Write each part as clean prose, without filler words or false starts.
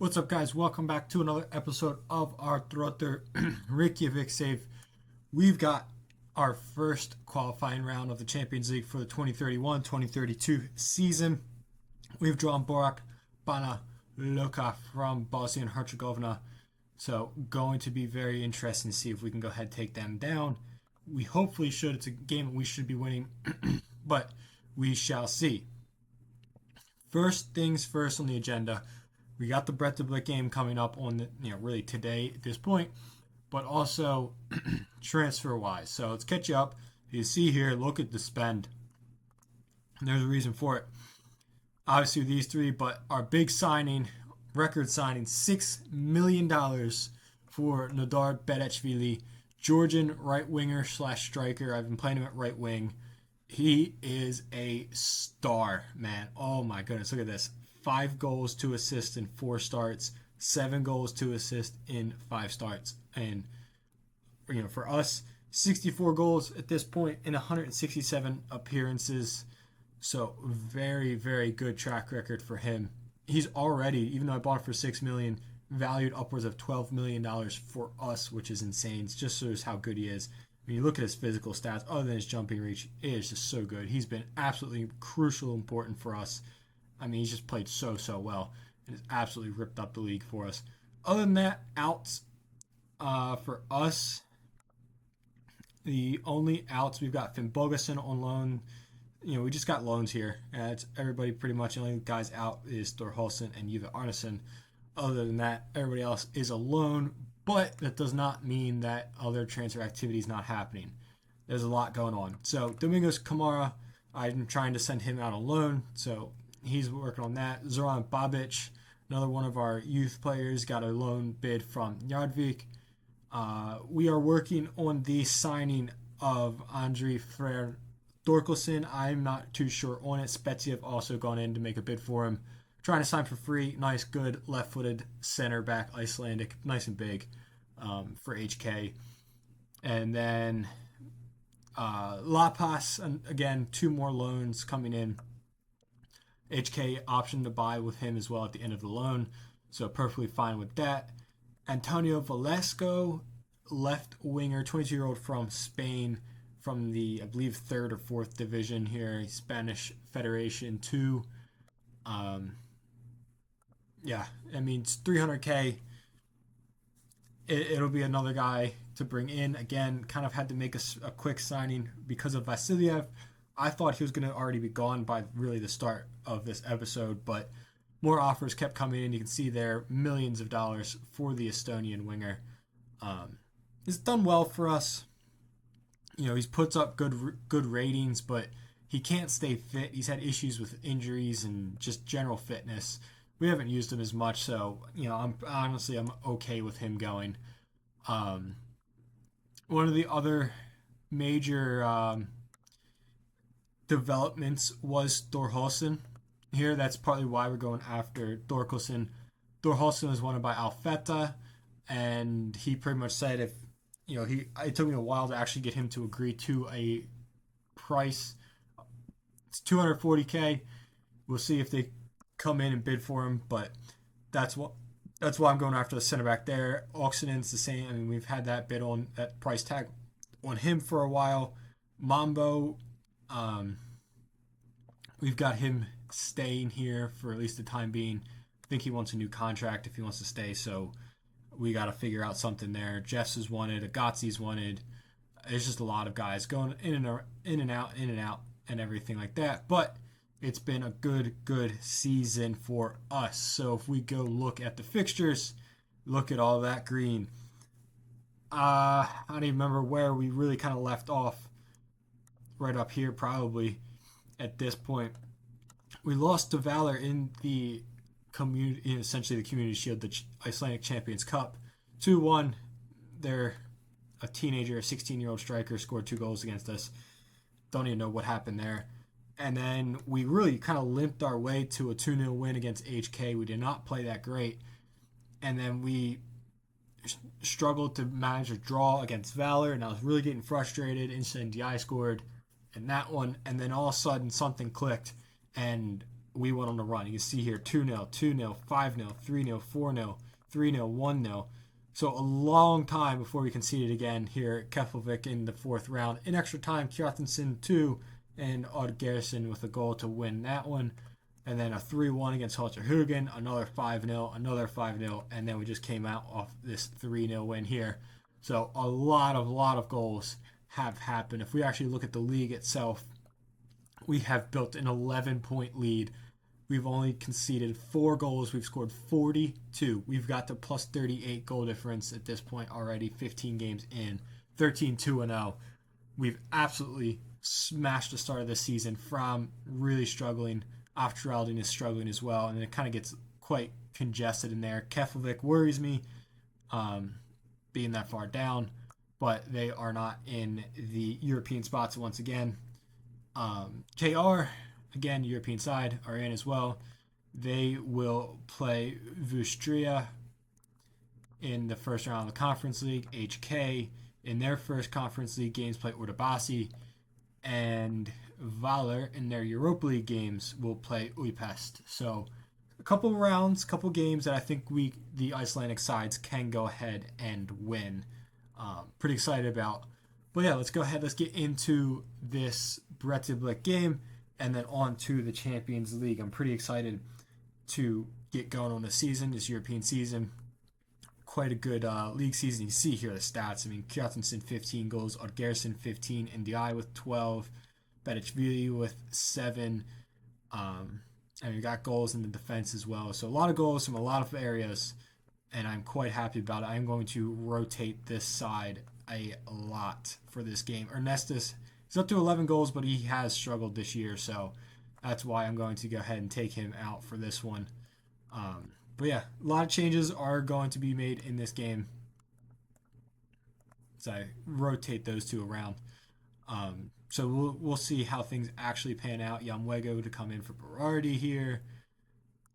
What's up, guys? Welcome back to another episode of our Throttur Reykjavik save. We've got our first qualifying round of the Champions League for the 2031-2032 season. We've drawn Borak Bana Luka from Bosnia and Herzegovina. So going to be very interesting to see if we can go ahead and take them down. We hopefully should. It's a game that we should be winning, but we shall see. First things first on the agenda. We got the Brett de Blick game coming up on really today at this point, but also transfer wise. So let's catch you up. You see here, look at the spend. There's a reason for it. Obviously these three, but our big signing, record signing, $6 million for Nodar Bedechvili, Georgian right winger / striker. I've been playing him at right wing. He is a star, man. Oh my goodness, look at this. 5 goals, 2 assists in 4 starts, 7 goals, 2 assists in 5 starts. And for us, 64 goals at this point in 167 appearances. So very, very good track record for him. He's already, even though I bought it for $6 million, valued upwards of $12 million for us, which is insane. It just shows how good he is. When you look at his physical stats, other than his jumping reach, it is just so good. He's been absolutely crucial, important for us. I mean, he's just played so well and has absolutely ripped up the league for us. Other than that, outs for us, the only outs we've got Finn Bogason on loan. We just got loans here. It's everybody pretty much. The only guys out is Thor Holsen and Juve Arneson. Other than that, everybody else is a loan, but that does not mean that other transfer activity is not happening. There's a lot going on. So Domingos Kamara, I'm trying to send him out on loan. So he's working on that. Zoran Babic, another one of our youth players, got a loan bid from Jarvik. We are working on the signing of Andri Freyr Thorkelson. I'm not too sure on it. Spezia have also gone in to make a bid for him. Trying to sign for free. Nice, good, left-footed center back, Icelandic, nice and big for HK. And then La Paz, and again, 2 more loans coming in. HK option to buy with him as well at the end of the loan, so perfectly fine with that. Antonio Velasco, left winger, 22-year-old from Spain, from the, I believe, 3rd or 4th division here, Spanish Federation 2. Yeah, I mean, it's 300K. It'll be another guy to bring in. Again, kind of had to make a quick signing because of Vasiliev. I thought he was going to already be gone by really the start of this episode, but more offers kept coming in. You can see there millions of dollars for the Estonian winger. He's done well for us. He's puts up good ratings, but he can't stay fit. He's had issues with injuries and just general fitness. We haven't used him as much, so I'm okay with him going. One of the other major developments was Thorholsen here. That's partly why we're going after Thorkelson. Thorholsen was wanted by Alfetta, and he pretty much said it took me a while to actually get him to agree to a price. It's 240K. We'll see if they come in and bid for him, but that's why I'm going after the center back there. Oxenen's the same. I mean, we've had that bid on that price tag on him for a while. Mambo, we've got him staying here for at least the time being. I think he wants a new contract if he wants to stay, so we got to figure out something there. Jeffs is wanted, Agassi's wanted. It's just a lot of guys going in and out, and everything like that. But it's been a good season for us. So if we go look at the fixtures, look at all that green. I don't even remember where we really kind of left off. Right up here, probably at this point. We lost to Valor in the community, essentially the Community Shield, the Icelandic Champions Cup, 2-1. They're a teenager, a 16-year-old striker, scored 2 goals against us. Don't even know what happened there. And then we really kind of limped our way to a 2-0 win against HK. We did not play that great. And then we struggled to manage a draw against Valor, and I was really getting frustrated. Instant DI scored in that one, and then all of a sudden something clicked, and we went on the run. You can see here 2-0, 2-0, 5-0, 3-0, 4-0, 3-0, 1-0. So a long time before we conceded again here at Keflavik in the fourth round. In extra time, Kjartansson 2 and Odd Garrison with a goal to win that one. And then a 3-1 against Halterhugen, another 5-0, another 5-0, and then we just came out off this 3-0 win here. So a lot of goals have happened. If we actually look at the league itself, we have built an 11-point lead. We've only conceded 4 goals. We've scored 42. We've got the plus 38 goal difference at this point already, 15 games in, 13-2-0. We've absolutely smashed the start of this season from really struggling. Afteralding is struggling as well, and it kind of gets quite congested in there. Keflavik worries me, being that far down, but they are not in the European spots once again. KR, again, European side, are in as well. They will play Vustria in the first round of the Conference League. HK, in their first Conference League games, play Ordabasi. And Valor, in their Europa League games, will play Uipest. So a couple rounds, couple games that I think the Icelandic sides can go ahead and win. Pretty excited about. But yeah, let's go ahead. Let's get into this Bretteblik game and then on to the Champions League. I'm pretty excited to get going on the season, this European season. Quite a good league season. You see here the stats. I mean, Kjartansson 15 goals, Odgerson 15, Ndiaye with 12, Bedichvili with 7. And we got goals in the defense as well. So a lot of goals from a lot of areas, and I'm quite happy about it. I'm going to rotate this side a lot for this game. Ernestus is up to 11 goals, but he has struggled this year, so that's why I'm going to go ahead and take him out for this one. But yeah, a lot of changes are going to be made in this game as I rotate those two around. So we'll see how things actually pan out. Yamwego to come in for Berardi here,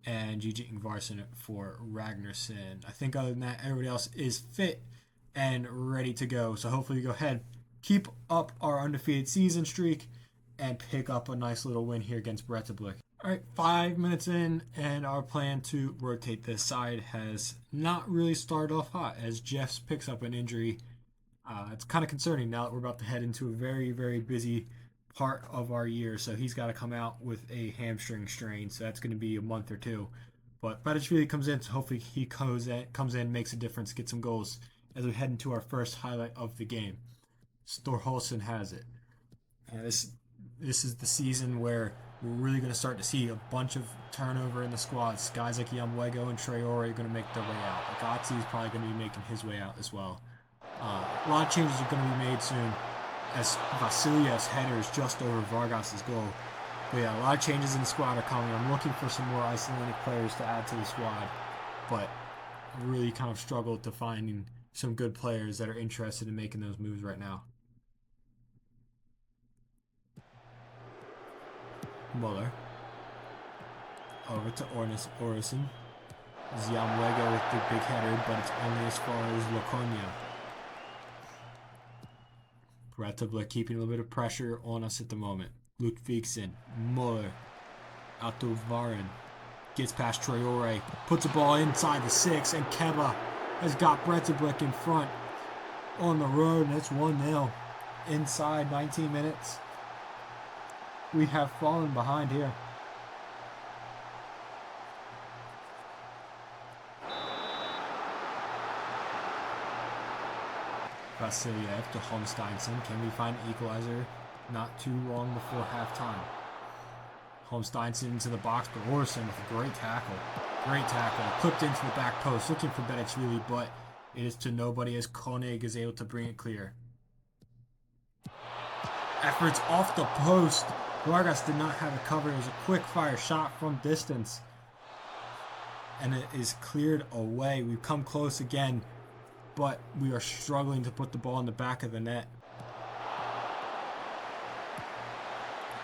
and Gigi Ingvarsson for Ragnarsson. I think other than that, everybody else is fit and ready to go. So hopefully we go ahead, keep up our undefeated season streak, and pick up a nice little win here against Bretteblik. All right, 5 minutes in, and our plan to rotate this side has not really started off hot as Jeffs picks up an injury. It's kind of concerning now that we're about to head into a very, very busy part of our year. So he's got to come out with a hamstring strain, so that's going to be a month or two. But Bedichvili comes in, so hopefully he comes in, makes a difference, gets some goals as we head into our first highlight of the game. Storholsen has it. This is the season where we're really going to start to see a bunch of turnover in the squads. Guys like Yamwego and Traore are going to make their way out. Agazzi is probably going to be making his way out as well. A lot of changes are going to be made soon as Vasiliev's header is just over Vargas's goal. But yeah, a lot of changes in the squad are coming. I'm looking for some more Icelandic players to add to the squad, but I really kind of struggled to finding some good players that are interested in making those moves right now. Muller over to Orison. Yamwego with the big header, but it's only as far as Laconia. Bretteblik keeping a little bit of pressure on us at the moment. Luke Viksen, Muller, out to Varen, gets past Traore, puts the ball inside the 6, and Keba has got Bretteblik in front on the road, and it's 1-0 inside 19 minutes. We have fallen behind here. Vasiliev to Holmsteinson. Can we find an equalizer? Not too long before halftime. Holmsteinson into the box, but Orson with a great tackle. Great tackle. Clipped into the back post, looking for Bedichvili, but it is to nobody as Koenig is able to bring it clear. Efforts off the post. Vargas did not have it covered. It was a quick fire shot from distance. And it is cleared away. We've come close again, but we are struggling to put the ball in the back of the net.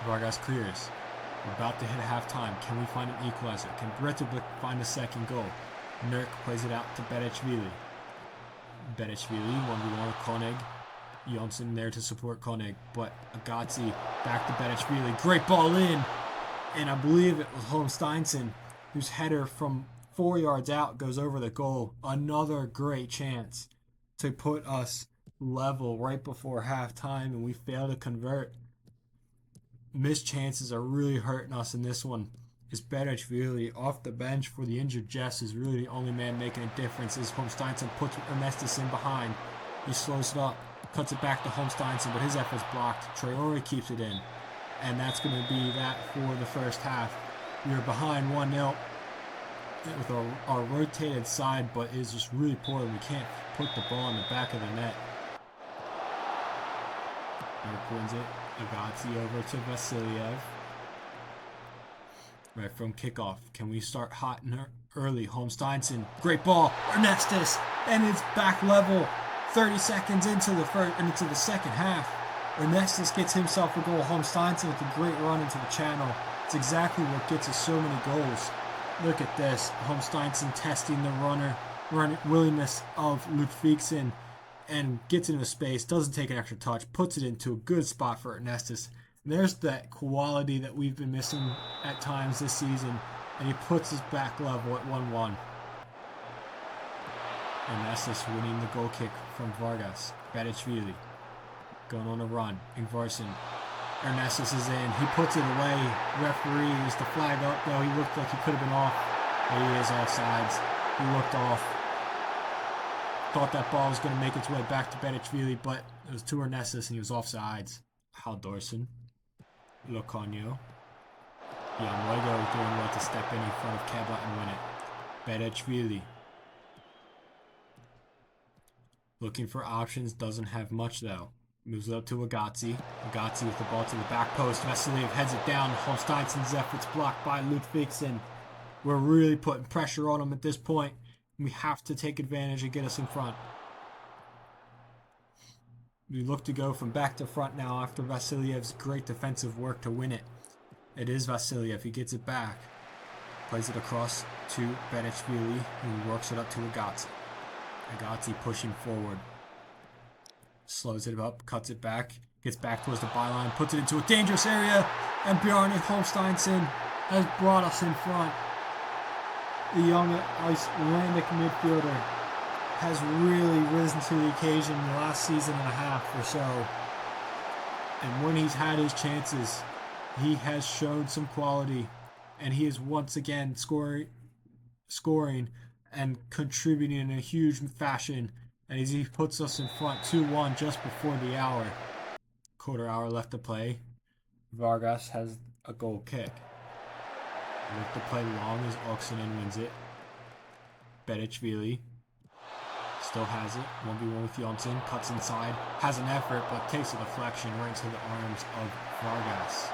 Vargas clears. We're about to hit halftime. Can we find an equalizer? Can Bretteblik find a second goal? Nurk plays it out to Bedichvili. Bedichvili, 1v1 with Koenig. Jonsson there to support Koenig, but Agazzi back to Bedichvili. Great ball in, And I believe it was Holmsteinson whose header from 4 yards out goes over the goal. Another great chance to put us level right before halftime, and we fail to convert. Missed chances are really hurting us in this one. Is Berechvili off the bench for the injured Jess is really the only man making a difference. As Holmsteinson puts Ernestus in behind. He slows it up, cuts it back to Holmsteinson, but his effort's blocked. Traore keeps it in. And that's going to be that for the first half. We are behind 1-0 with our rotated side, but it's just really poor. We can't put the ball in the back of the net. Eric wins it. Agazzi over to Vasiliev. Right from kickoff. Can we start hot and early? Holmsteinson. Great ball. Ernestus. And it's back level. 30 seconds into the first and into the second half. Ernestus gets himself a goal. Holmsteinson with a great run into the channel. It's exactly what gets us so many goals. Look at this. Holmsteinson testing the willingness of Ludvigsen and gets into space, doesn't take an extra touch, puts it into a good spot for Ernestus. And there's that quality that we've been missing at times this season, and he puts us back level at 1-1. Ernestus winning the goal kick from Vargas. Berechvili going on a run. Ingvarsson. Ernestus is in. He puts it away. Referee is the flag up. No, he looked like he could have been off. But he is offsides. He looked off. Thought that ball was going to make its way back to Berechvili, but it was to Ernestus and he was offsides. Haldorsson. Loconio. Jan doing well to step in front of Keba and win it. Berechvili. Looking for options. Doesn't have much though. Moves it up to Agazzi. Agazzi with the ball to the back post. Vasiliev heads it down. Holmsteinson's efforts blocked by Ludvigsen. We're really putting pressure on him at this point. We have to take advantage and get us in front. We look to go from back to front now after Vasiliev's great defensive work to win it. It is Vasiliev. He gets it back. Plays it across to Berechvili, who works it up to Agazzi. Agazzi pushing forward. Slows it up, cuts it back, gets back towards the byline, puts it into a dangerous area, and Bjarne Holmsteinson has brought us in front. The young Icelandic midfielder has really risen to the occasion in the last season and a half or so. And when he's had his chances, he has shown some quality, and he is once again scoring and contributing in a huge fashion. And as he puts us in front 2-1 just before the hour. Quarter hour left to play. Vargas has a goal kick. Look to play long as Oksinen wins it. Berechvili still has it. 1v1 with Jonsson. Cuts inside. Has an effort, but takes a deflection right into the arms of Vargas.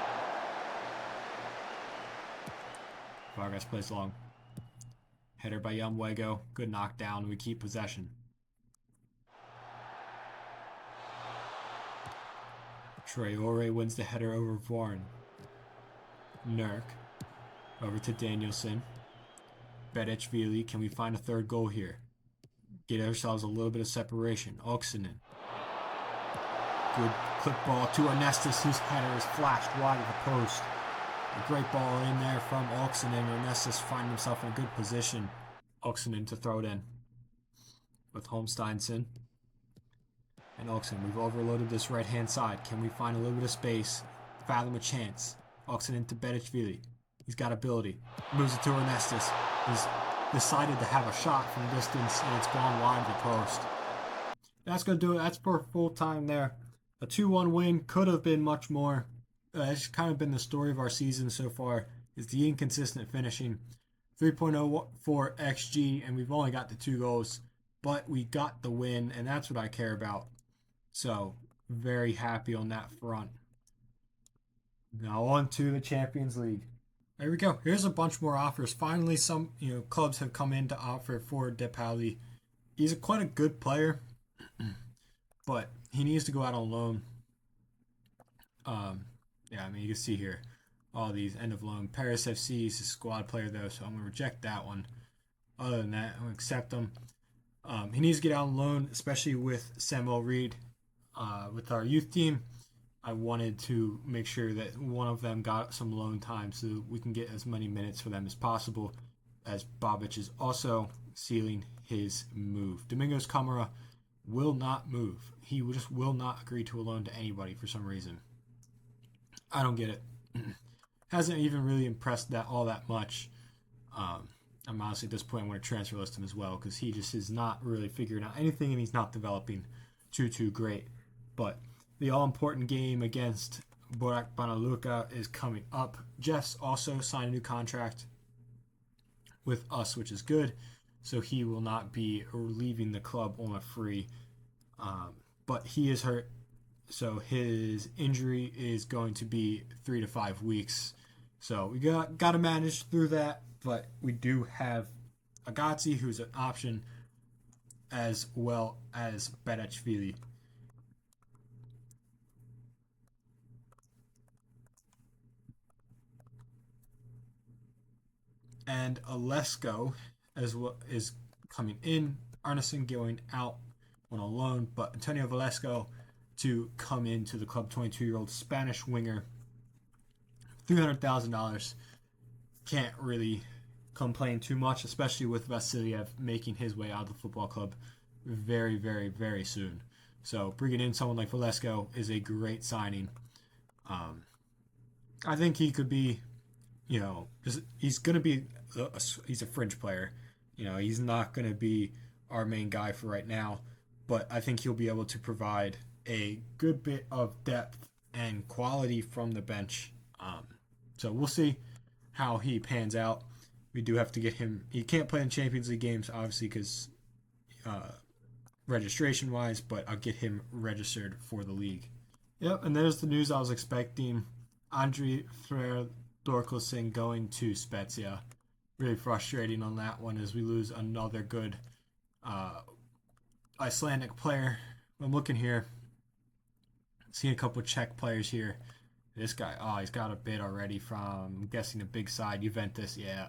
Vargas plays long. Header by Yamwego. Good knockdown. We keep possession. Traore wins the header over Vorn. Nurk. Over to Danielson. Berechvili. Can we find a third goal here? Get ourselves a little bit of separation. Oksinen. Good clip ball to Ernestus, whose header is flashed wide of the post. A great ball in there from Oksinen. Ernestus finding himself in a good position. Oksinen to throw it in. With Holmsteinson. And Oksinen, we've overloaded this right-hand side. Can we find a little bit of space? Fathom a chance. Oksinen to Berechvili. He's got ability. Moves it to Ernestus. He's decided to have a shot from distance, and it's gone wide of the post. That's going to do it. That's for full time there. A 2-1 win could have been much more. It's kind of been the story of our season so far, is the inconsistent finishing. 3.04 XG, and we've only got the 2 goals. But we got the win, and that's what I care about. So, very happy on that front. Now on to the Champions League. There we go. Here's a bunch more offers. Finally, some clubs have come in to offer for Depali. He's quite a good player, but he needs to go out on loan. Yeah, I mean, you can see here all these end of loan. Paris FC is a squad player though, so I'm gonna reject that one. Other than that, I'm gonna accept him. He needs to get out on loan, especially with Samuel Reed, with our youth team. I wanted to make sure that one of them got some loan time so we can get as many minutes for them as possible, as Bobic is also sealing his move. Domingos Camara will not move. He just will not agree to a loan to anybody for some reason. I don't get it. Hasn't even really impressed that all that much. I'm honestly at this point I want to transfer list him as well because he just is not really figuring out anything and he's not developing too great. But the all-important game against Borac Banaluka is coming up. Jeff's also signed a new contract with us, which is good. So he will not be leaving the club on a free. But he is hurt. So his injury is going to be 3 to 5 weeks. So we got to manage through that. But we do have Agazzi, who's an option, as well as Berachvili. And Alesko as well is coming in. Arneson going out on a loan, but Antonio Valesco to come into the club, 22-year-old Spanish winger, $300,000. Can't really complain too much, especially with Vasiliev making his way out of the football club very, very, very soon. So bringing in someone like Valesco is a great signing. I think he could be, he's going to be, he's a fringe player. He's not going to be our main guy for right now, but I think he'll be able to provide a good bit of depth and quality from the bench. So we'll see how he pans out. We do have to get him. He can't play in Champions League games, obviously, because registration-wise, but I'll get him registered for the league. Yep, and there's the news I was expecting. Andri Freyr Dorkelsen going to Spezia. Really frustrating on that one as we lose another good Icelandic player. I'm looking here, seeing a couple Czech players here. This guy, he's got a bid already from, I'm guessing, the big side, Juventus. Yeah,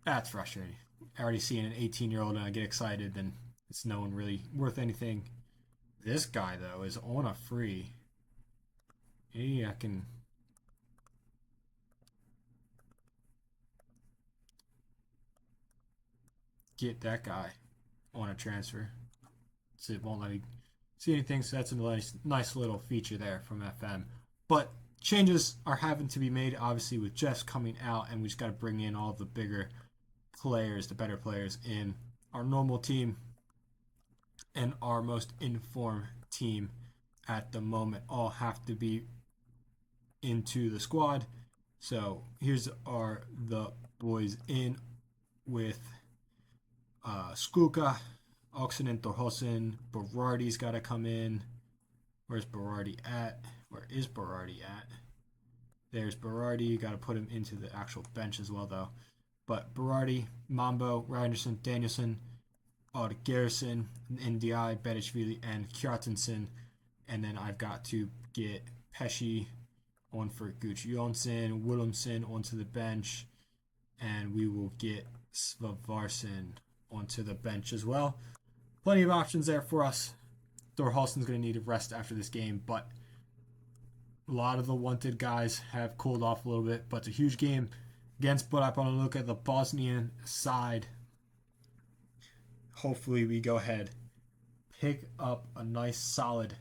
that's frustrating. Already seeing an 18-year-old and I get excited, then it's no one really worth anything. This guy, though, is on a free. Maybe I can get that guy on a transfer. So it won't let me see anything, so that's a nice little feature there from FM. But changes are having to be made, obviously, with Jeff's coming out, and we just got to bring in all of the bigger players, the better players in our normal team and our most informed team at the moment all have to be into the squad. So here's the boys in with Skuka, Oxen Thorhosen. Berardi's got to come in. Where's Berardi at? Where is Berardi at? There's Berardi. Got to put him into the actual bench as well, though. But Berardi, Mambo, Reinderson, Danielson, Odd Garrison, NDI, Berachvili, and Kjartansson. And then I've got to get Pesci on for Gucci Jonsson, Willemsen onto the bench. And we will get Svavarsson onto the bench as well. Plenty of options there for us. Thorhalsen's going to need a rest after this game, but a lot of the wanted guys have cooled off a little bit. But it's a huge game against Borac Banaluka, the Bosnian side. Hopefully we go ahead, pick up a nice solid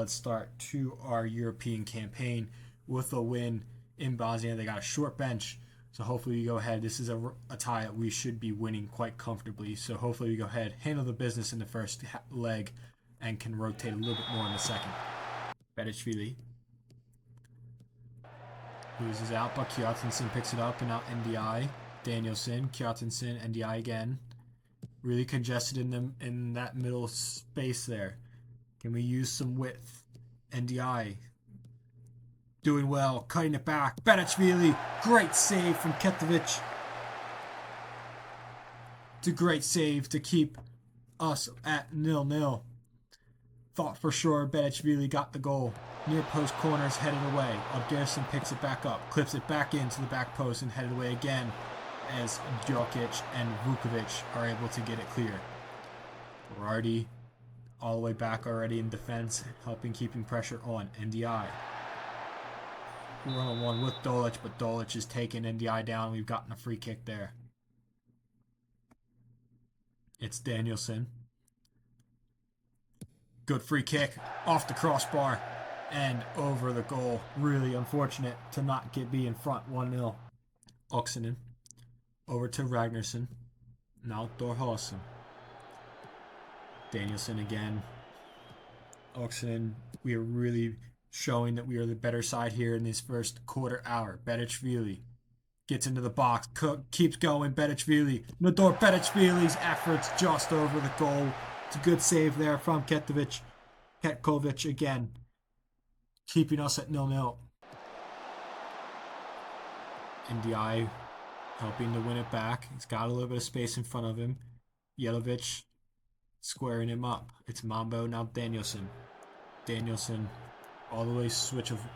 start to our European campaign with a win in Bosnia. They got a short bench, so hopefully we go ahead. This is a tie that we should be winning quite comfortably. So hopefully we go ahead, handle the business in the first leg, and can rotate a little bit more in the second. Berachvili loses out, but Kjartansson picks it up, and now NDI. Danielson, Kjartansson, NDI again. Really congested in that middle space there. Can we use some width? NDI doing well, cutting it back. Berachvili, great save from Ketovic. It's a great save to keep us at 0-0. Thought for sure Berachvili got the goal. Near post corners, headed away. Garrison picks it back up, clips it back into the back post, and headed away again as Djokic and Vukovic are able to get it clear. Berardi all the way back already in defense, keeping pressure on NDI. 1-on-1 with Dolic, but Dolic is taking NDI down. We've gotten a free kick there. It's Danielson. Good free kick off the crossbar and over the goal. Really unfortunate to not be in front 1-0. Oxenen over to Ragnarsson. Now Thorhausen. Danielson again. Oxenen, we are really showing that we are the better side here in this first quarter hour. Bedichvili gets into the box, keeps going. Bedichvili, Nador Bedichvili's efforts just over the goal. It's a good save there from Ketkovic again, keeping us at 0-0. NDI helping to win it back. He's got a little bit of space in front of him. Yelovic squaring him up. It's Mambo, now Danielson. Danielson all the way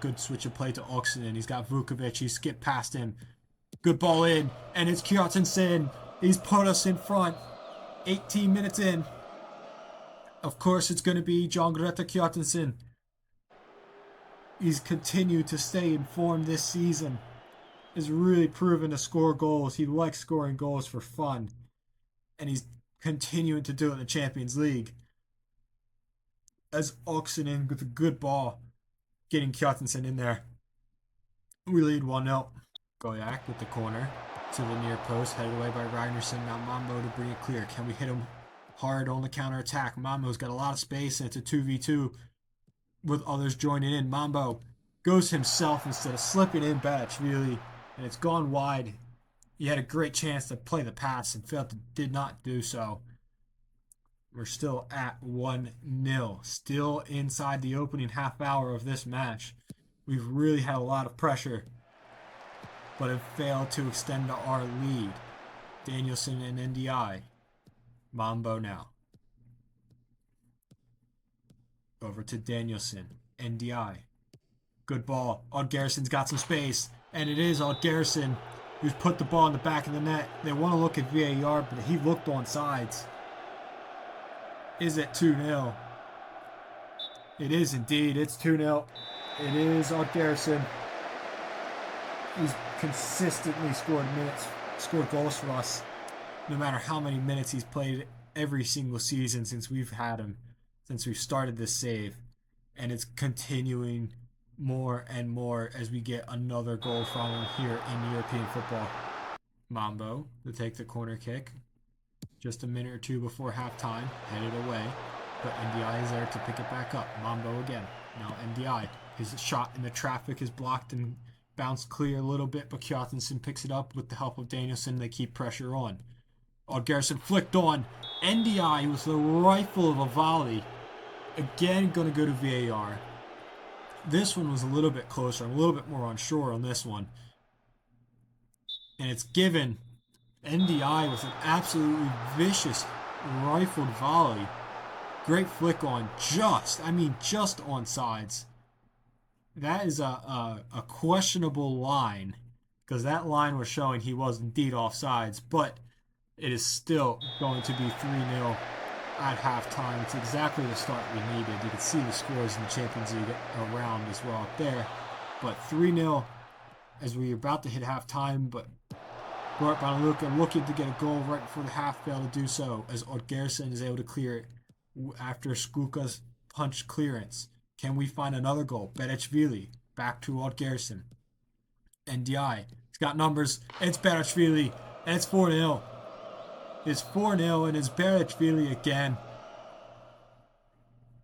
good switch of play to Oxenden. He's got Vukovic. He skipped past him. Good ball in, and it's Kjartansson. He's put us in front. 18 minutes in. Of course, it's going to be John Greta Kjartansson. He's continued to stay in form this season. He's really proven to score goals. He likes scoring goals for fun. And he's continuing to do it in the Champions League. As Oxenden with a good ball, getting Kjartansson in there. We lead 1-0. Goyak with the corner to the near post, headed away by Ragnarsson. Now Mambo to bring it clear. Can we hit him hard on the counter attack? Mambo's got a lot of space, and it's a 2v2 with others joining in. Mambo goes himself instead of slipping in Bedichvili, and it's gone wide. He had a great chance to play the pass and did not do so. We're still at 1-0. Still inside the opening half hour of this match. We've really had a lot of pressure, but have failed to extend our lead. Danielson and NDI. Mambo now. Over to Danielson. NDI. Good ball. Odd Garrison's got some space. And it is Odd Garrison who's put the ball in the back of the net. They want to look at VAR, but he looked on sides. Is it 2-0? It is indeed. It's 2-0. It is Odd Garrison. He's consistently scored goals for us, no matter how many minutes he's played every single season since we've had him, since we've started this save. And it's continuing more and more as we get another goal from him here in European football. Mambo to take the corner kick. Just a minute or two before halftime, headed away, but NDI is there to pick it back up. Mambo again. Now NDI. His shot in the traffic is blocked and bounced clear a little bit, but Kjartansson picks it up with the help of Danielson. They keep pressure on. Odd Garrison flicked on. NDI with the rifle of a volley. Again, going to go to VAR. This one was a little bit closer. I'm a little bit more unsure on this one. And it's given NDI with an absolutely vicious rifled volley. Great flick on just on sides. That is a questionable line, because that line was showing he was indeed offsides, but it is still going to be 3-0 at halftime. It's exactly the start we needed. You can see the scores in the Champions League around as well up there. But 3-0 as we're about to hit halftime, but Bart Banaluka looking to get a goal right before the half, failed to do so, as Odd Garrison is able to clear it after Skuka's punch clearance. Can we find another goal? Bedichvili back to Odd Garrison. NDI. He's got numbers. It's Bedichvili, and it's 4-0. It's 4-0, and it's Bedichvili again.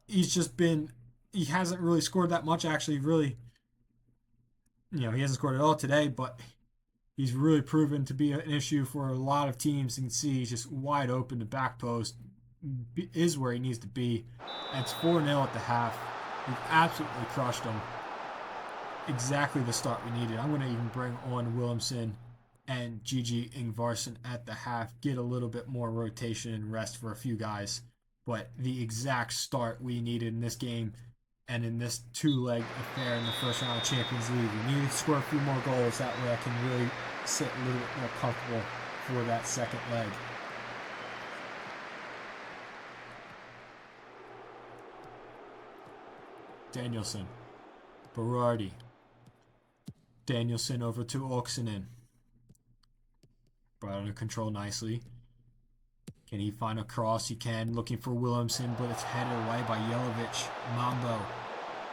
He hasn't really scored that much, actually, really. He hasn't scored at all today, but he's really proven to be an issue for a lot of teams. You can see he's just wide open. The back post is where he needs to be. And it's 4-0 at the half. We've absolutely crushed them. Exactly the start we needed. I'm going to even bring on Williamson and Gigi Ingvarsson at the half. Get a little bit more rotation and rest for a few guys. But the exact start we needed in this game and in this two-leg affair in the first round of Champions League. We need to score a few more goals. That way I can really sit a little bit more comfortable for that second leg. Danielson. Berardi. Danielson over to Oxinen. Brought under control nicely. Can he find a cross? He can. Looking for Williamson, but it's headed away by Jelic. Mambo.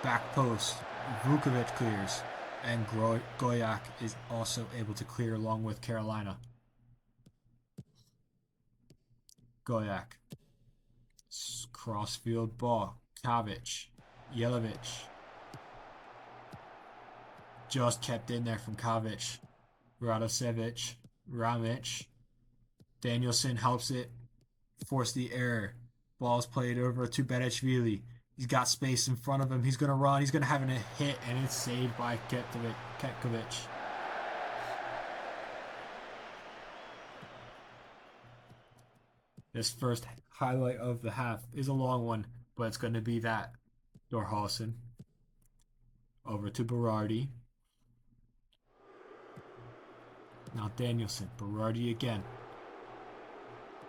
Back post. Vukovic clears. And Goyak is also able to clear along with Carolina. Goyak. Crossfield ball. Kavic. Jelic. Just kept in there from Kavic. Radosevic. Ramic. Danielson helps it. Force the error. Ball's played over to Bedeshvili. He's got space in front of him. He's going to run. He's going to have a hit, and it's saved by Ketkovic. This first highlight of the half is a long one, but it's going to be that. Dorhalsen. Over to Berardi. Now Danielson. Berardi again.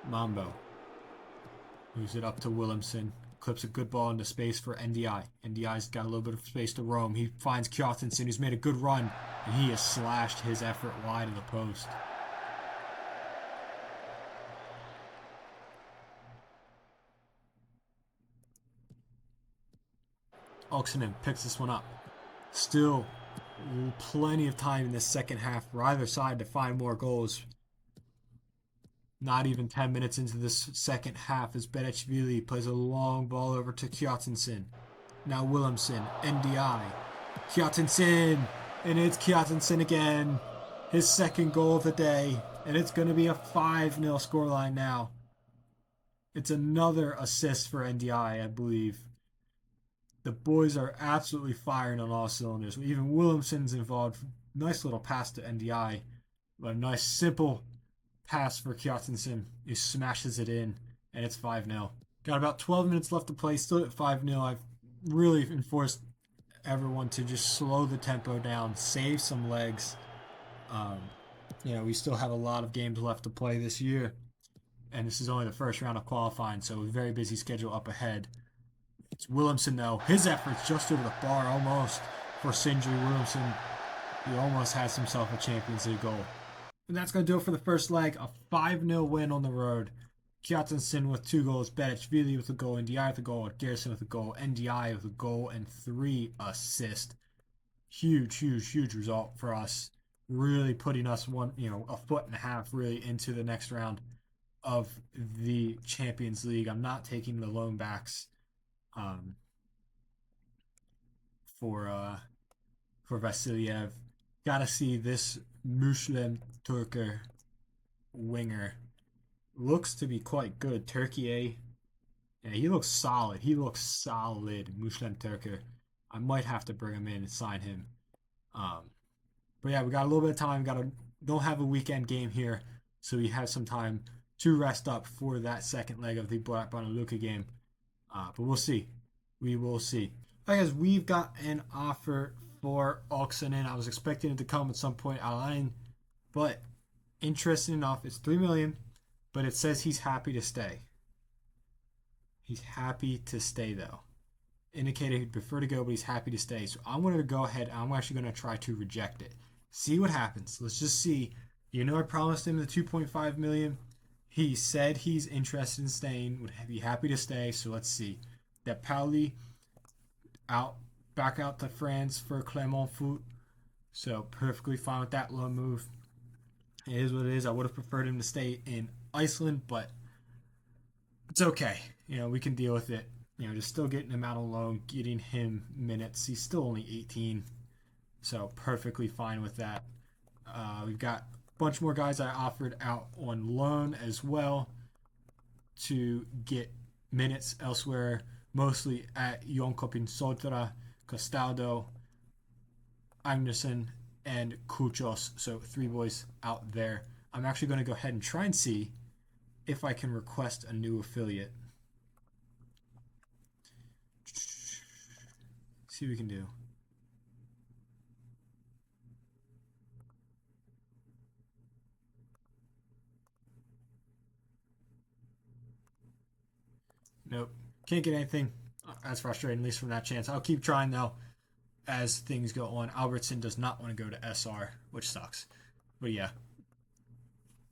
Mambo. Moves it up to Williamson. Clips a good ball into space for NDI. NDI's got a little bit of space to roam. He finds Kjartansson, who's made a good run, and he has slashed his effort wide of the post. Oxinen picks this one up. Still plenty of time in the second half for either side to find more goals. Not even 10 minutes into this second half as Bedeshvili plays a long ball over to Kjartansson. Now Williamson, NDI. Kjartansson! And it's Kjartansson again. His second goal of the day. And it's going to be a 5-0 scoreline now. It's another assist for NDI, I believe. The boys are absolutely firing on all cylinders. Even Williamson's involved. Nice little pass to NDI. But a nice, simple pass for Kjartansson. He smashes it in, and it's 5-0. Got about 12 minutes left to play. Still at 5-0. I've really enforced everyone to just slow the tempo down, save some legs. We still have a lot of games left to play this year, and this is only the first round of qualifying, so a very busy schedule up ahead. It's Williamson, though. His efforts just over the bar, almost, for Sindri Williamson. He almost has himself a Champions League goal. And that's going to do it for the first leg. A 5-0 win on the road. Kjartansson with 2 goals. Bedeshvili with a goal. NDI with a goal. Gerson with a goal. NDI with a goal and 3 assists. Huge, huge, huge result for us. Really putting us a foot and a half really into the next round of the Champions League. I'm not taking the loan backs for Vasiliev. Gotta see this Muslim Turker winger. Looks to be quite good. Turkey, yeah, he looks solid. Muslim Turker. I might have to bring him in and sign him. But yeah, we got a little bit of time. Don't have a weekend game here, so we have some time to rest up for that second leg of the Banaluka game. But we'll see. We will see. All right, guys, we've got an offer for Oxinen. I was expecting it to come at some point online, but interesting enough, it's $3 million, but it says he's happy to stay. He's happy to stay, though. Indicated he'd prefer to go, but he's happy to stay. So I'm going to go ahead. I'm actually going to try to reject it. See what happens. Let's just see. I promised him the $2.5 million. He said he's interested in staying, would be happy to stay. So let's see. That Pauli back out to France for Clermont Foot. So perfectly fine with that loan move. It is what it is. I would have preferred him to stay in Iceland, but it's okay. We can deal with it. Just still getting him out on loan, getting him minutes. He's still only 18, so perfectly fine with that. We've got a bunch more guys I offered out on loan as well to get minutes elsewhere, mostly at Jonkopin Sotra, Castaldo, Agnesson, and Kuchos. So 3 boys out there. I'm actually going to go ahead and try and see if I can request a new affiliate. See what we can do. Nope. Can't get anything. That's frustrating, at least from that chance. I'll keep trying, though. as things go on. Albertson does not want to go to SR, which sucks. But yeah,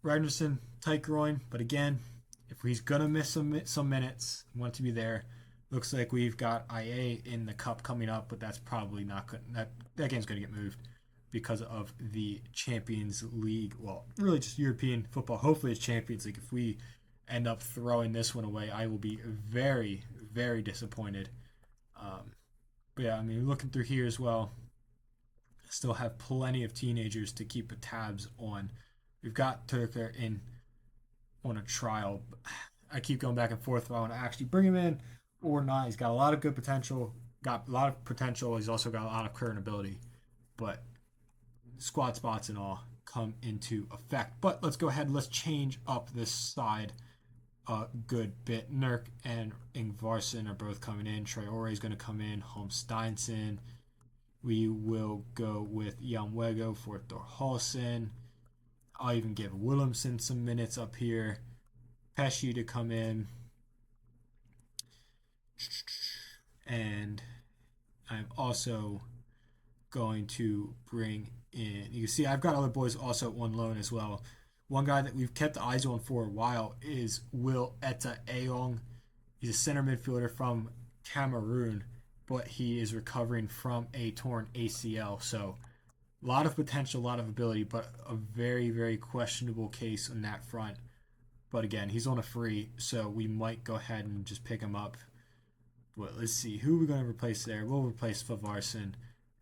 Ragnarsson, tight groin, but again, if he's gonna miss some minutes, want to be there. Looks like we've got IA in the cup coming up, but that's probably not good. That game's gonna get moved because of the Champions League. Well, really just European football. Hopefully it's Champions League. If we end up throwing this one away, I will be very, very disappointed. But yeah, I mean, looking through here as well, still have plenty of teenagers to keep tabs on. We've got Turker in on a trial. I keep going back and forth if I want to actually bring him in or not. He's got a lot of good potential. Got a lot of potential. He's also got a lot of current ability. But squad spots and all come into effect. But let's go ahead. Let's change up this side a good bit. Nurk and Ingvarsson are both coming in. Traore is going to come in. Holmsteinson. We will go with Janwego for Thorhalsen. I'll even give Williamson some minutes up here. Pesci to come in. And I'm also going to bring in, you can see I've got other boys also on loan as well. One guy that we've kept eyes on for a while is Will Etta Aong. He's a center midfielder from Cameroon, but he is recovering from a torn ACL. So a lot of potential, a lot of ability, but a very, very questionable case on that front. But again, he's on a free, so we might go ahead and just pick him up. But let's see, who are we going to replace there? We'll replace Favarson,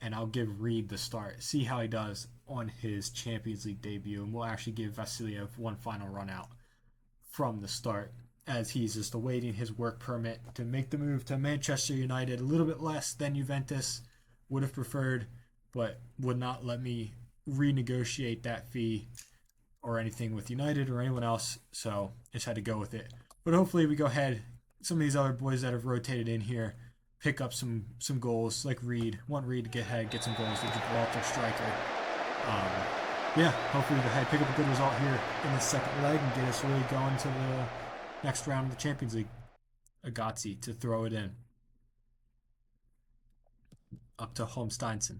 and I'll give Reed the start. See how he does on his Champions League debut, and we'll actually give Vasiliev one final run out from the start, as he's just awaiting his work permit to make the move to Manchester United. A little bit less than Juventus would have preferred, but would not let me renegotiate that fee or anything with United or anyone else, so I just had to go with it. But hopefully we go ahead, some of these other boys that have rotated in here, pick up some goals, like Reed. Want Reed to get ahead, get some goals, the Gibraltar striker. Yeah, hopefully we go ahead, pick up a good result here in the second leg and get us really going to the next round of the Champions League. Agazzi to throw it in. Up to Holmsteinson.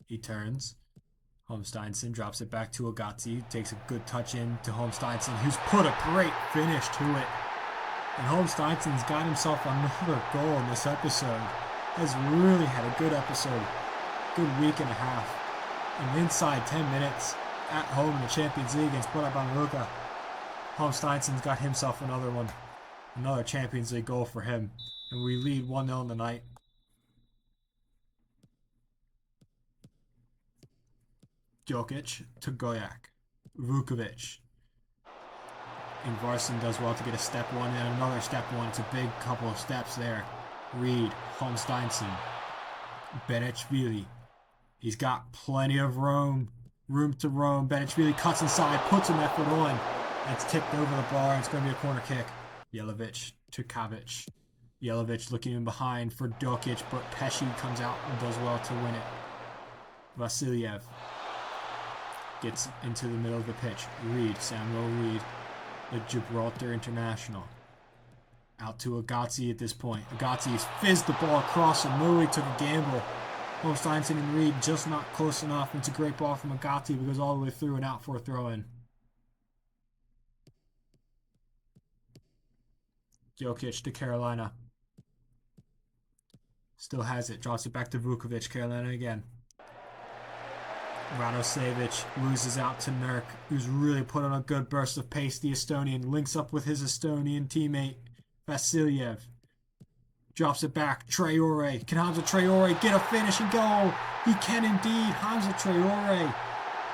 He turns. Holmsteinson drops it back to Agazzi. Takes a good touch in to Holmsteinson, who's put a great finish to it. And Holmsteinson's got himself another goal in this episode. Has really had a good episode. Good week and a half. And inside 10 minutes at home in the Champions League against Banluka, Holmsteinson's got himself another one. Another Champions League goal for him. And we lead 1-0 in the night. Jokic to Gojak. Vukovic. Ingvarsson does well to get a step one and another step one. It's a big couple of steps there. Reed, Holmsteinson, Benechvili. He's got plenty of room to roam. Benechvili cuts inside, puts an effort on. It's tipped over the bar. It's going to be a corner kick. Jelavic to Kavic. Jelavic looking in behind for Dokic, but Pesci comes out and does well to win it. Vasiliev gets into the middle of the pitch. Reed, Samuel Reed, the Gibraltar international. Out to Agazzi at this point. Agazzi's fizzed the ball across and Murray took a gamble. Holmsteinson and Reed just not close enough. It's a great ball from Agazzi, but goes all the way through and out for a throw-in. Jokic to Carolina. Still has it. Drops it back to Vukovic. Carolina again. Radosevic loses out to Nurk, who's really put on a good burst of pace. The Estonian links up with his Estonian teammate, Vasiliev. Drops it back. Traore. Can Hamza Traore get a finishing goal? He can indeed. Hamza Traore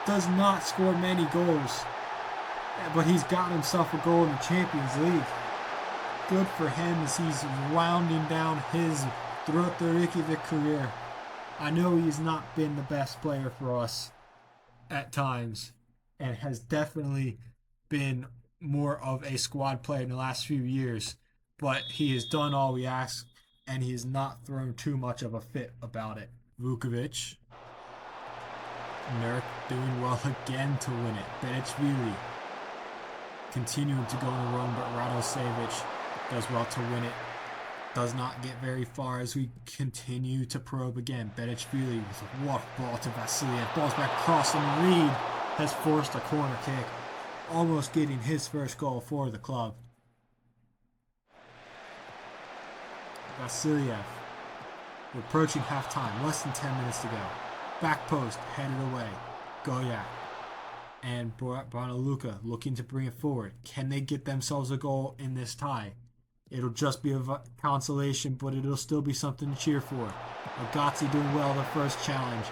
does not score many goals, but he's got himself a goal in the Champions League. Good for him as he's rounding down his Throttur Reykjavik career. I know he's not been the best player for us at times and has definitely been more of a squad player in the last few years, but he has done all we ask and he has not thrown too much of a fit about it. Vukovic. Nurk doing well again to win it. Benechvili continuing to go on a run, but Radosevic does well to win it. Does not get very far as we continue to probe again. Bedečvili with a walk ball to Vasiliev. Ball's back across, and Reed has forced a corner kick, almost getting his first goal for the club. Vasiliev. We're approaching halftime. Less than 10 minutes to go. Back post, headed away. Goyak. And Branaluka looking to bring it forward. Can they get themselves a goal in this tie? It'll just be a consolation, but it'll still be something to cheer for. Agazzi doing well the first challenge.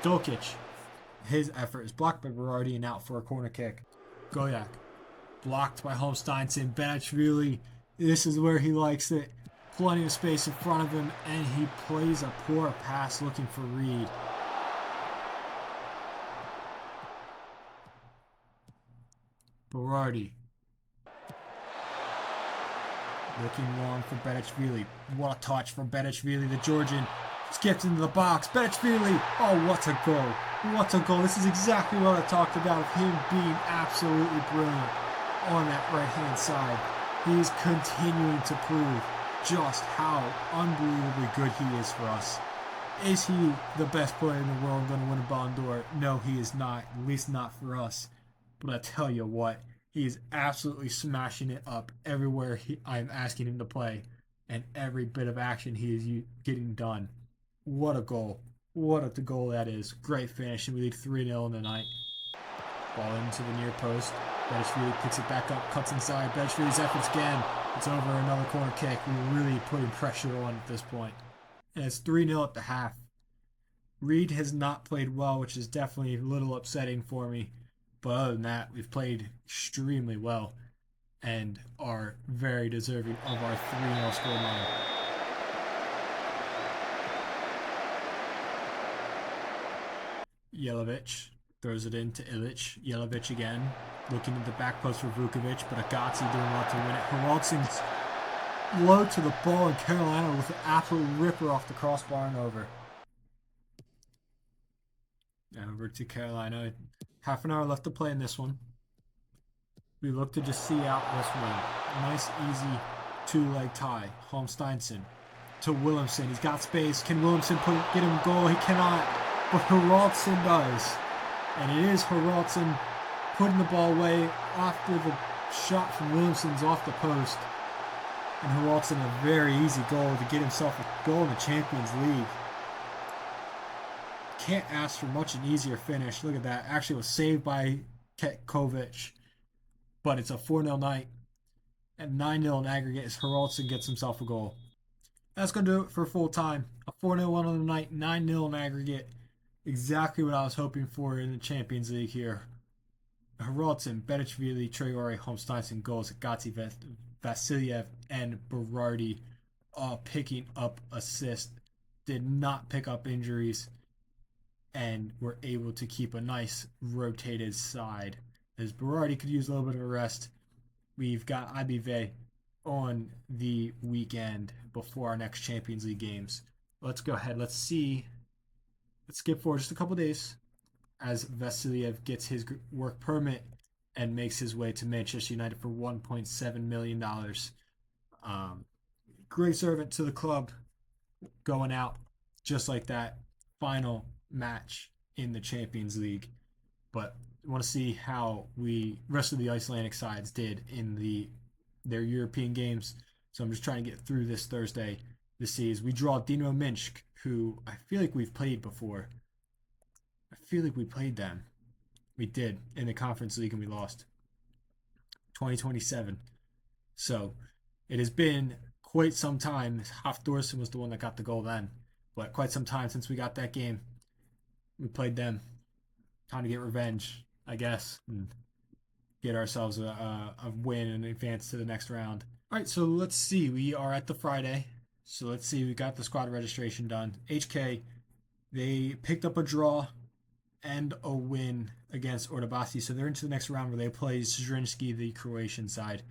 Dokic. His effort is blocked by Berardi and out for a corner kick. Goyak. Blocked by Holmsteinson. Bedečvili. This is where he likes it. Plenty of space in front of him, and he plays a poor pass looking for Reed. Berardi. Looking long for Bedečvili. What a touch from Bedečvili. The Georgian skips into the box. Bedečvili. Oh, what a goal. What a goal. This is exactly what I talked about of him being absolutely brilliant on that right-hand side. He's continuing to prove just how unbelievably good he is for us. Is he the best player in the world going to win a Ballon d'Or? No, he is not. At least not for us. But I tell you what, he is absolutely smashing it up everywhere I'm asking him to play. And every bit of action he is getting done. What a goal. What a goal that is. Great finish, and we lead 3-0 in the night. Ball into the near post. Bedečvili picks it back up, cuts inside. Bedečvili's efforts again. It's over, another corner kick. We're really putting pressure on at this point. And it's 3-0 at the half. Reed has not played well, which is definitely a little upsetting for me. But other than that, we've played extremely well and are very deserving of our 3-0 scoreline. Jelavic throws it into Ilic. Jelavic again, looking at the back post for Vukovic, but Agazzi doing well to win it. Haraldson's low to the ball, and Carolina with an absolute ripper off the crossbar and over. Over to Carolina. Half an hour left to play in this one. We look to just see out this one. Nice, easy two-leg tie. Holmsteinson to Williamson. He's got space. Can Williamson get him a goal? He cannot. But Haraldsson does. And it is Haraldsson putting the ball away after the shot from Williamson's off the post. And Haraldsson a very easy goal to get himself a goal in the Champions League. Can't ask for much an easier finish. Look at that. Actually, it was saved by Ketkovic. But it's a 4-0 night. And 9-0 in aggregate as Haraldsson gets himself a goal. That's going to do it for full time. A 4-0 one on the night, 9-0 in aggregate. Exactly what I was hoping for in the Champions League here. Haraldsson, Bedečvili, Traore, Holmsteinson goals. Agazzi, Vasiliev, and Berardi picking up assists. Did not pick up injuries. And were able to keep a nice rotated side. As Berardi could use a little bit of a rest. We've got IBV on the weekend before our next Champions League games. Let's go ahead. Let's skip forward just a couple days as Vasiliev gets his work permit and makes his way to Manchester United for $1.7 million. Great servant to the club, going out just like that. Final match in the Champions League. But I want to see how rest of the Icelandic sides did in their European games. So I'm just trying to get through this Thursday to see as we draw Dino Minsk, who I feel like we've played before. I feel like we played them. We did in the Conference League and we lost. 2027. So it has been quite some time. Hafþórsson was the one that got the goal then. But quite some time since we got that game. We played them. Time to get revenge, I guess, and get ourselves a win and advance to the next round. All right, so let's see. We are at the Friday. So let's see. We got the squad registration done. HK, they picked up a draw and a win against Ordubasi. So they're into the next round where they play Zrinski, the Croatian side.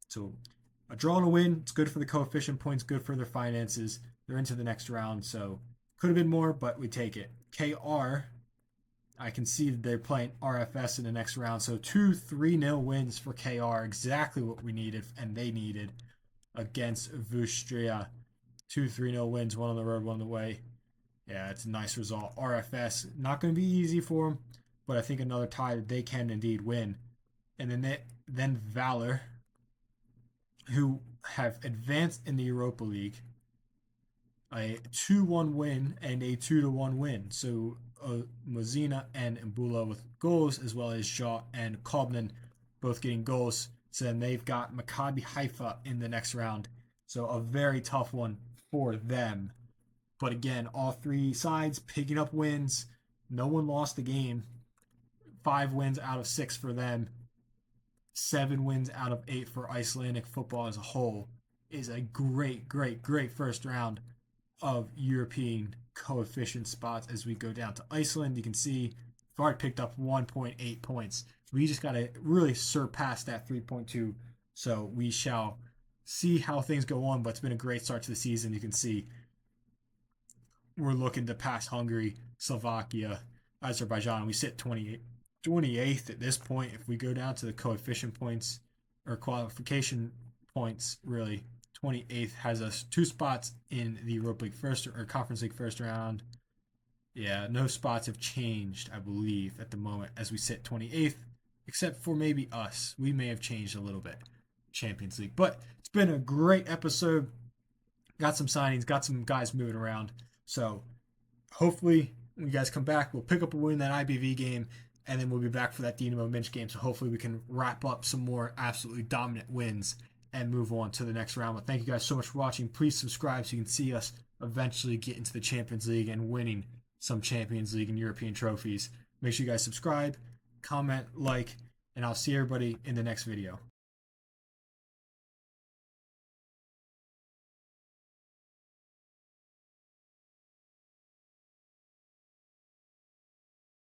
So a draw and a win. It's good for the coefficient points, good for their finances. They're into the next round, so could have been more, but we take it. KR, I can see that they're playing RFS in the next round. So 2 3-0 wins for KR, exactly what we needed and they needed. against Vustria. 2-3-0 wins, one on the road, one on the way. Yeah, it's a nice result. RFS, not going to be easy for them, but I think another tie that they can indeed win. And then Valor, who have advanced in the Europa League, a 2-1 win and a 2-1 win. So Mozina and Mbula with goals, as well as Shaw and Kobnan both getting goals. So then they've got Maccabi Haifa in the next round. So a very tough one for them. But again, all three sides picking up wins. No one lost the game. 5 wins out of 6 for them. 7 wins out of 8 for Icelandic football as a whole. Is a great, great, great first round of European coefficient spots as we go down to Iceland. You can see we've already picked up 1.8 points. We just got to really surpass that 3.2. So we shall see how things go on, but it's been a great start to the season. You can see we're looking to pass Hungary, Slovakia, Azerbaijan. We sit 28th at this point. If we go down to the coefficient points or qualification points, really, 28th has us 2 spots in the Europa League first or Conference League first round. Yeah, no spots have changed, I believe, at the moment as we sit 28th, except for maybe us. We may have changed a little bit, Champions League. But it's been a great episode. Got some signings, got some guys moving around. So hopefully when you guys come back, we'll pick up a win in that IBV game, and then we'll be back for that Dynamo Minsk game. So hopefully we can wrap up some more absolutely dominant wins and move on to the next round. But thank you guys so much for watching. Please subscribe so you can see us eventually get into the Champions League and winning some Champions League and European trophies. Make sure you guys subscribe, comment, like, and I'll see everybody in the next video.